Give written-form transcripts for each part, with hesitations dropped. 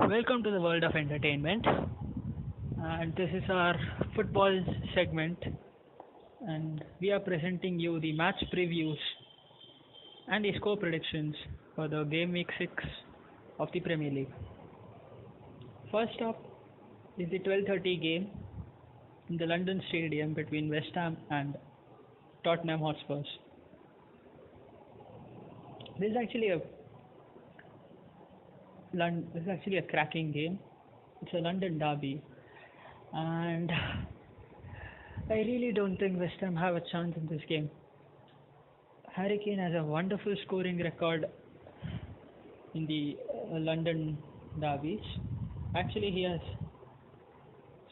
Welcome to the world of entertainment. And this is our football segment. And we are presenting you the match previews and the score predictions for the game week 6 of the Premier League. First up is the 12:30 game in the London Stadium between West Ham and Tottenham Hotspurs. This is actually a cracking game. It's a London derby, and I really don't think West Ham have a chance in this game. Harry Kane has a wonderful scoring record in the London derbies. Actually, he has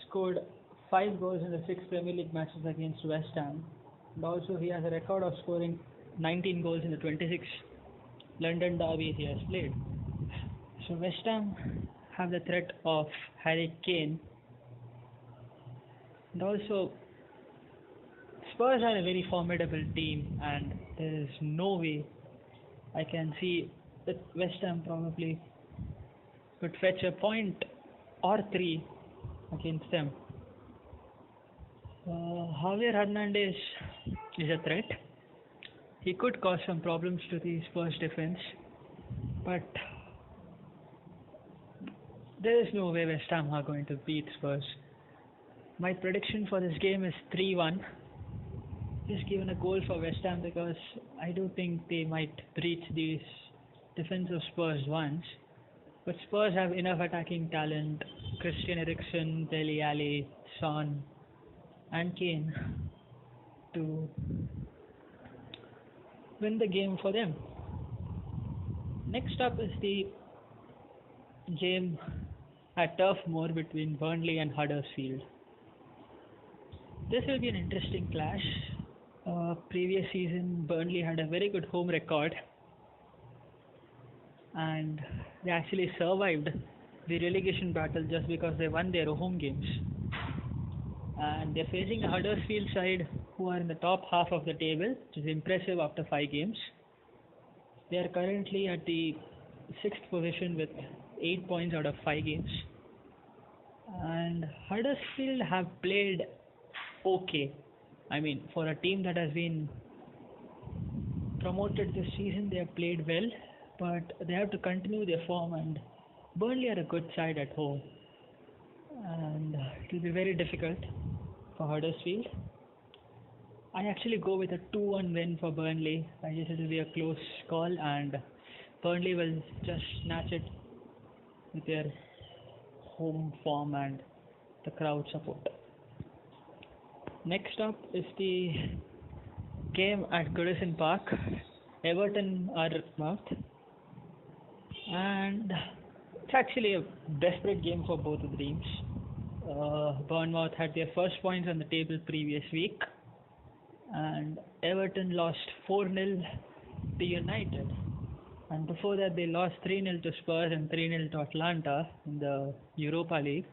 scored 5 goals in the 6 Premier League matches against West Ham, and also he has a record of scoring 19 goals in the 26 London derbies he has played. So West Ham have the threat of Harry Kane, and also Spurs are a very formidable team, and there is no way I can see that West Ham probably could fetch a point or three against them. Javier Hernandez is a threat. He could cause some problems to the Spurs defense, but there is no way West Ham are going to beat Spurs. My prediction for this game is 3-1. Just given a goal for West Ham because I do think they might breach these defensive Spurs once. But Spurs have enough attacking talent, Christian Eriksen, Dele Alli, Son and Kane to win the game for them. Next up is the game at Turf Moor between Burnley and Huddersfield. This will be an interesting clash. Previous season, Burnley had a very good home record, and they actually survived the relegation battle just because they won their home games. And they're facing a Huddersfield side who are in the top half of the table, which is impressive after 5 games. They are currently at the 6th position with 8 points out of 5 games. And Huddersfield have played okay. I mean, for a team that has been promoted this season, they have played well, but they have to continue their form, and Burnley are a good side at home. And it will be very difficult for Huddersfield. I actually go with a 2-1 win for Burnley. I guess it will be a close call, and Burnley will just snatch it with their home form and the crowd support. Next up is the game at Goodison Park. Everton are at Mouth, and it's actually a desperate game for both the teams. Bournemouth had their first points on the table previous week, and Everton lost 4-0 to United. And before that, they lost 3-0 to Spurs and 3-0 to Atlanta in the Europa League.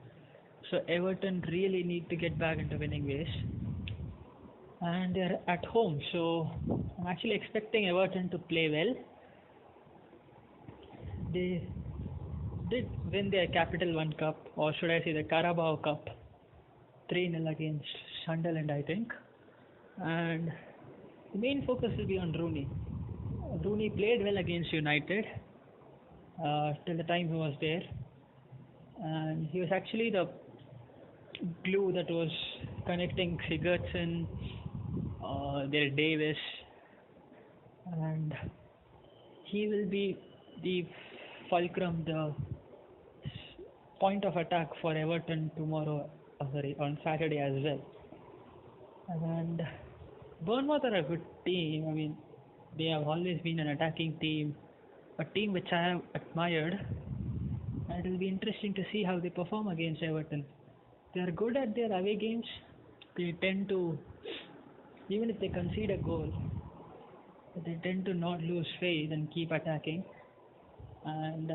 So Everton really need to get back into winning ways. And they're at home, so I'm actually expecting Everton to play well. They did win their Capital One Cup, or should I say the Carabao Cup, 3-0 against Sunderland, I think. And the main focus will be on Rooney. Rooney played well against United till the time he was there, and he was actually the glue that was connecting Sigurdsson, their Davis, and he will be the fulcrum, the point of attack for Everton tomorrow, on Saturday as well. And Bournemouth are a good team. I mean, they have always been an attacking team, a team which I have admired, and it will be interesting to see how they perform against Everton. They are good at their away games. They tend to, even if they concede a goal, they tend to not lose faith and keep attacking. And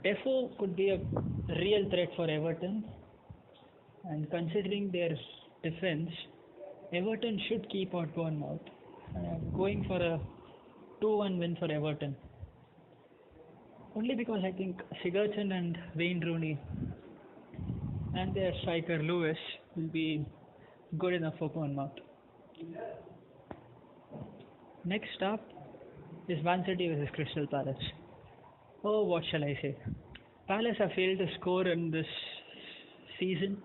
Defoe could be a real threat for Everton. And considering their defense, Everton should keep out Bournemouth. I am going for a 2-1 win for Everton. only because I think Sigurdsson and Wayne Rooney and their striker Lewis will be good enough for Bournemouth. Next up is Man City versus Crystal Palace. Oh, what shall I say? Palace have failed to score in this season.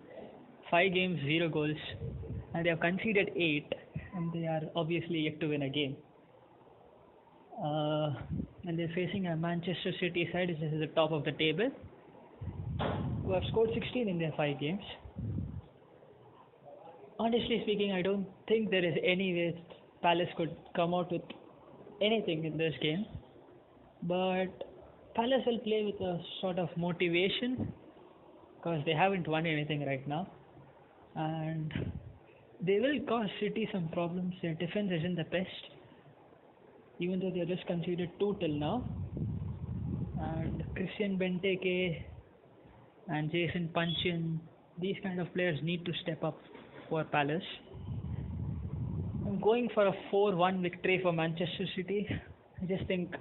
5 games, 0 goals, and they have conceded 8, and they are obviously yet to win a game. And they're facing a Manchester City side, which is at the top of the table, who have scored 16 in their 5 games. Honestly speaking, I don't think there is any way Palace could come out with anything in this game. But Palace will play with a sort of motivation because they haven't won anything right now. And they will cause City some problems. Their defense isn't the best, even though they have just conceded 2 till now. And Christian Benteke and Jason Punchin, these kind of players need to step up for Palace. I'm going for a 4-1 victory for Manchester City. I just think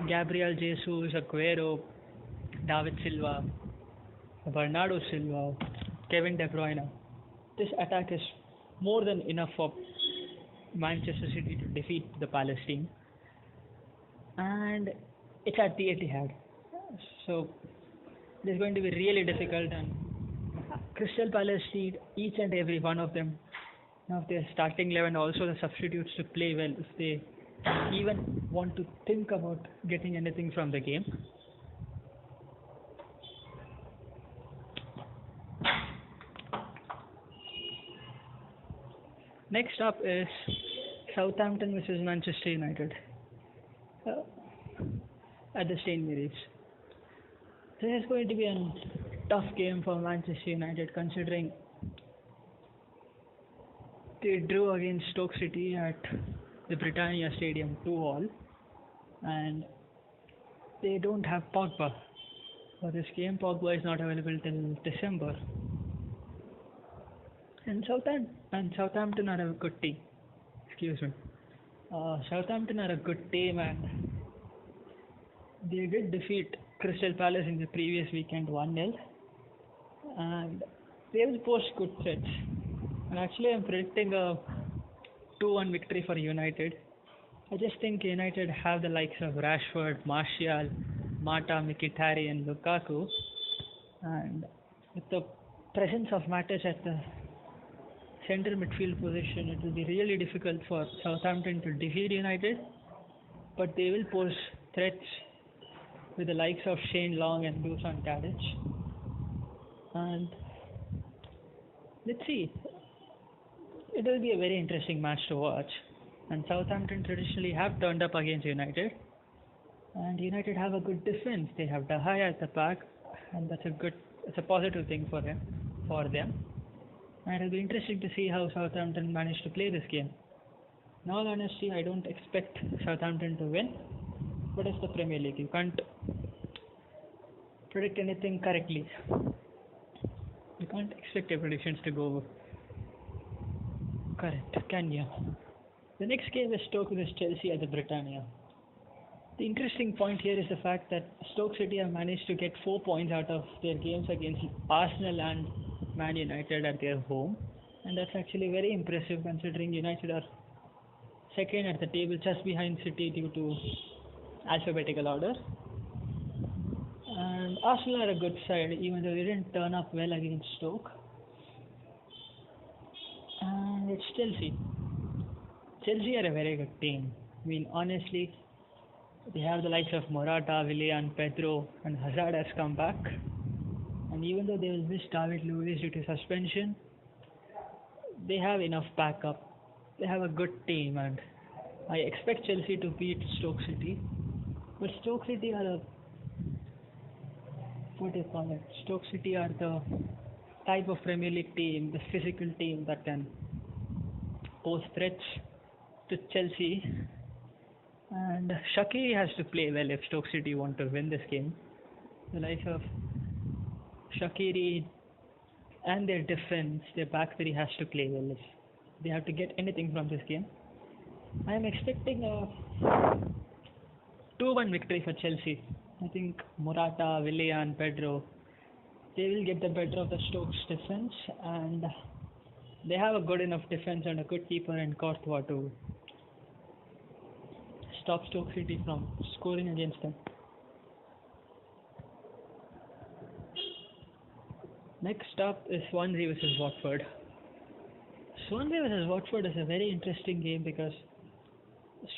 Gabriel Jesus, Aguero, David Silva, Bernardo Silva, Kevin De Bruyne. This attack is more than enough for Manchester City to defeat the Palace team. And it's at the Etihad. So it is going to be really difficult, and Crystal Palace need each and every one of them, of their starting 11, also the substitutes, to play well if they even want to think about getting anything from the game. Next up is Southampton versus Manchester United at the St. Mary's. This is going to be a tough game for Manchester United, considering they drew against Stoke City at the Britannia Stadium 2-2, and they don't have Pogba for this game. Pogba is not available till December. And Southampton are a good team. Southampton are a good team, and they did defeat Crystal Palace in the previous weekend 1-0, and they will post good threats. And actually, I'm predicting a 2-1 victory for United. I just think United have the likes of Rashford, Martial, Mata, Mkhitaryan, and Lukaku, and with the presence of Matic at the central midfield position, it will be really difficult for Southampton to defeat United, but they will pose threats with the likes of Shane Long and Dusan Tadic. And let's see, it will be a very interesting match to watch. And Southampton traditionally have turned up against United, and United have a good defense. They have De Gea at the back, and it's a positive thing for them. And it'll be interesting to see how Southampton manage to play this game. In all honesty, I don't expect Southampton to win, but it's the Premier League. You can't predict anything correctly. You can't expect your predictions to go correct, can you? The next game is Stoke vs Chelsea at the Britannia. The interesting point here is the fact that Stoke City have managed to get 4 points out of their games against Arsenal and Man United at their home, and that's actually very impressive considering United are second at the table just behind City due to alphabetical order. And Arsenal are a good side, even though they didn't turn up well against Stoke. And it's Chelsea. Chelsea are a very good team. I mean, honestly, they have the likes of Morata, Willian, Pedro, and Hazard has come back. And even though they will miss David Luiz due to suspension, they have enough backup. They have a good team, and I expect Chelsea to beat Stoke City. But Stoke City are Stoke City are the type of Premier League team, the physical team that can pose threats to Chelsea. And Shaqiri has to play well if Stoke City want to win this game. The likes of Shaqiri and their defense, their back three has to play well if they have to get anything from this game. I am expecting a 2-1 victory for Chelsea. I think Morata, Willian, Pedro, they will get the better of the Stokes defense, and they have a good enough defense and a good keeper in Courtois to stop Stoke City from scoring against them. Next up is Swansea versus Watford. Swansea versus Watford is a very interesting game because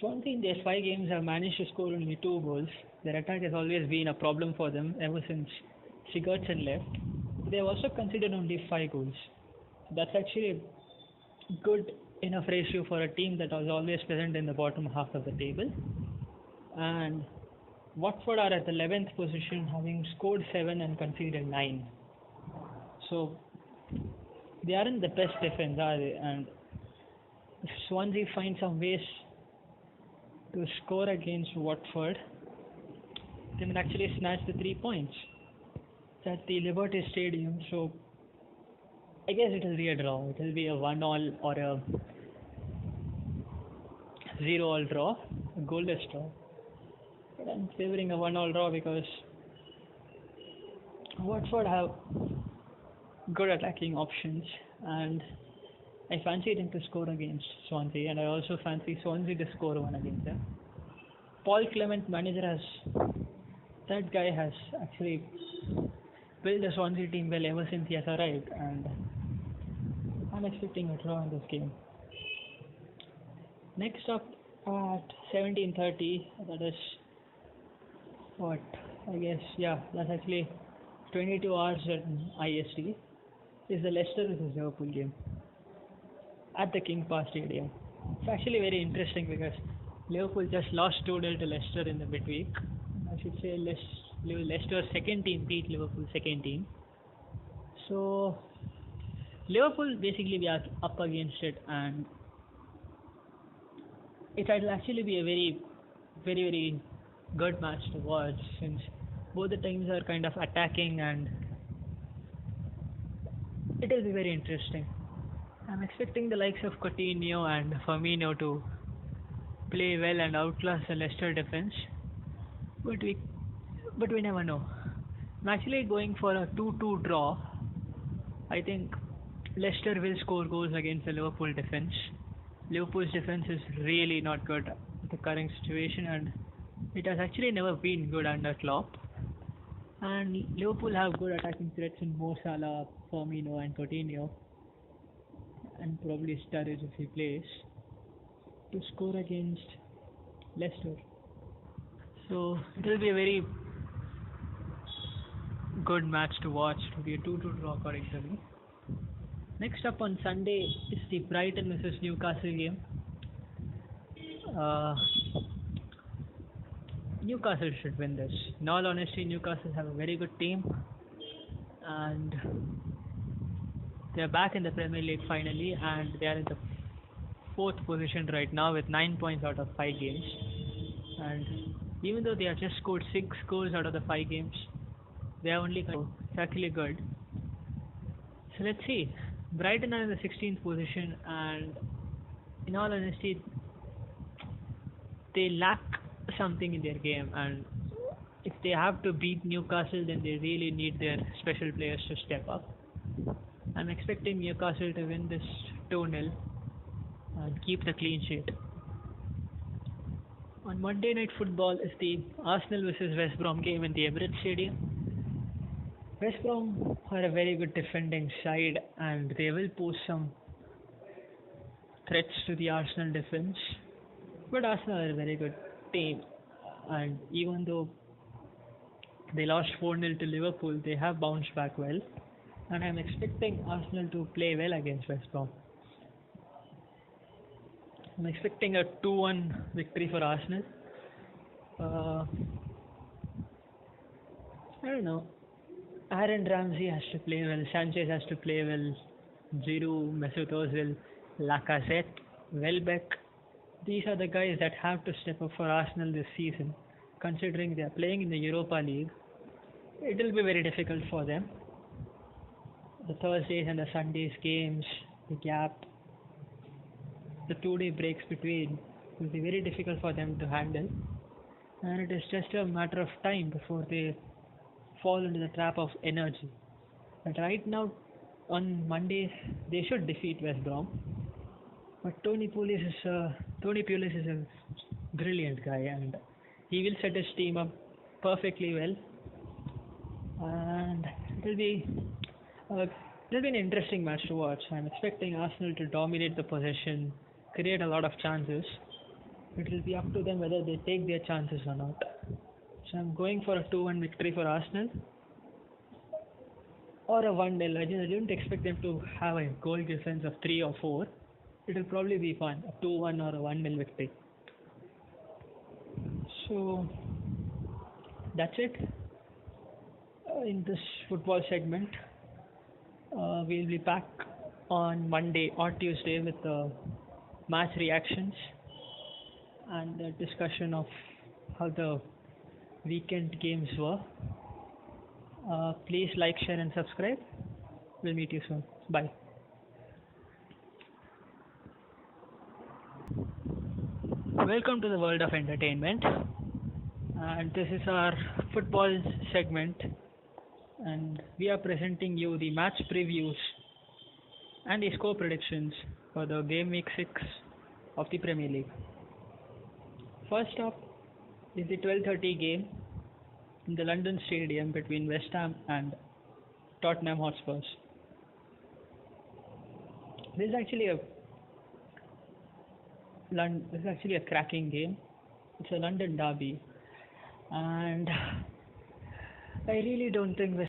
Swansea in their 5 games have managed to score only 2 goals. Their attack has always been a problem for them ever since Sigurdsson left. They have also conceded only 5 goals. That's actually a good enough ratio for a team that was always present in the bottom half of the table. And Watford are at the 11th position, having scored 7 and conceded 9. So they aren't the best defense, are they? And if Swansea find some ways to score against Watford, they can actually snatch the 3 points. It's at the Liberty Stadium, so I guess it will be a draw. It will be a 1-all or a 0-all draw, a goalless draw. But I'm favoring a 1-all draw because Watford have good attacking options, and I fancy them to score against Swansea, and I also fancy Swansea to score 1 against them. Paul Clement, manager, that guy has actually built the Swansea team well ever since he has arrived, and I'm expecting a draw in this game. Next up at 17:30, that is what I guess, yeah, that's actually 22 hours in IST, is the Leicester versus Liverpool game at the King Power Stadium. It's actually very interesting because Liverpool just lost 2-0 to Leicester in the midweek. I should say Leicester's second team beat Liverpool's second team. So Liverpool basically we are up against it, and it will actually be a very good match to watch since both the teams are kind of attacking, and it will be very interesting. I'm expecting the likes of Coutinho and Firmino to play well and outclass the Leicester defense, but we never know. I'm actually going for a 2-2 draw. I think Leicester will score goals against the Liverpool defense. Liverpool's defense is really not good in the current situation, and it has actually never been good under Klopp. And Liverpool have good attacking threats in Mo Salah, Firmino, and Coutinho, and probably Sturridge if he plays, to score against Leicester. So it will be a very good match to watch. It will be a 2-2 draw according to me. Next up on Sunday is the Brighton versus Newcastle game. Newcastle should win this. In all honesty, Newcastle have a very good team, and they are back in the Premier League finally, and they are in the 4th position right now with 9 points out of 5 games. And even though they have just scored 6 goals out of the 5 games, they are only it's actually good. So let's see. Brighton are in the 16th position, and in all honesty, they lack something in their game, and if they have to beat Newcastle, then they really need their special players to step up. I'm expecting Newcastle to win this 2-0 and keep the clean sheet. On Monday Night Football is the Arsenal versus West Brom game in the Emirates Stadium. West Brom are a very good defending side, and they will pose some threats to the Arsenal defense. But Arsenal are a very good team, and even though they lost 4-0 to Liverpool, they have bounced back well, and I'm expecting Arsenal to play well against West Brom. I'm expecting a 2-1 victory for Arsenal. I don't know. Aaron Ramsey has to play well, Sanchez has to play well, Giroud, Mesut Ozil, Lacazette, Welbeck. These are the guys that have to step up for Arsenal this season. Considering they are playing in the Europa League, it will be very difficult for them. The Thursdays and the Sundays games, the gap, the 2-day breaks between will be very difficult for them to handle. and it is just a matter of time before they fall into the trap of energy. But right now, on Monday, they should defeat West Brom. But Tony Pulis is a brilliant guy, and he will set his team up perfectly well, and it'll be uh, it'll be an interesting match to watch. I'm expecting Arsenal to dominate the possession, create a lot of chances. It will be up to them whether they take their chances or not. So I'm going for a 2-1 victory for Arsenal or a 1-0. I didn't expect them to have a goal difference of 3 or 4. It will probably be fun, a 2-1 or a 1-0 victory. So that's it in this football segment. We'll be back on Monday or Tuesday with the match reactions and a discussion of how the weekend games were. Please like, share, and subscribe. We'll meet you soon. Bye. Welcome to the world of entertainment. And this is our football segment. And we are presenting you the match previews and the score predictions for the game week 6 of the Premier League. First up is the 12:30 game in the London Stadium between West Ham and Tottenham Hotspurs. This is actually a this is actually a cracking game. It's a London derby, and I really don't think West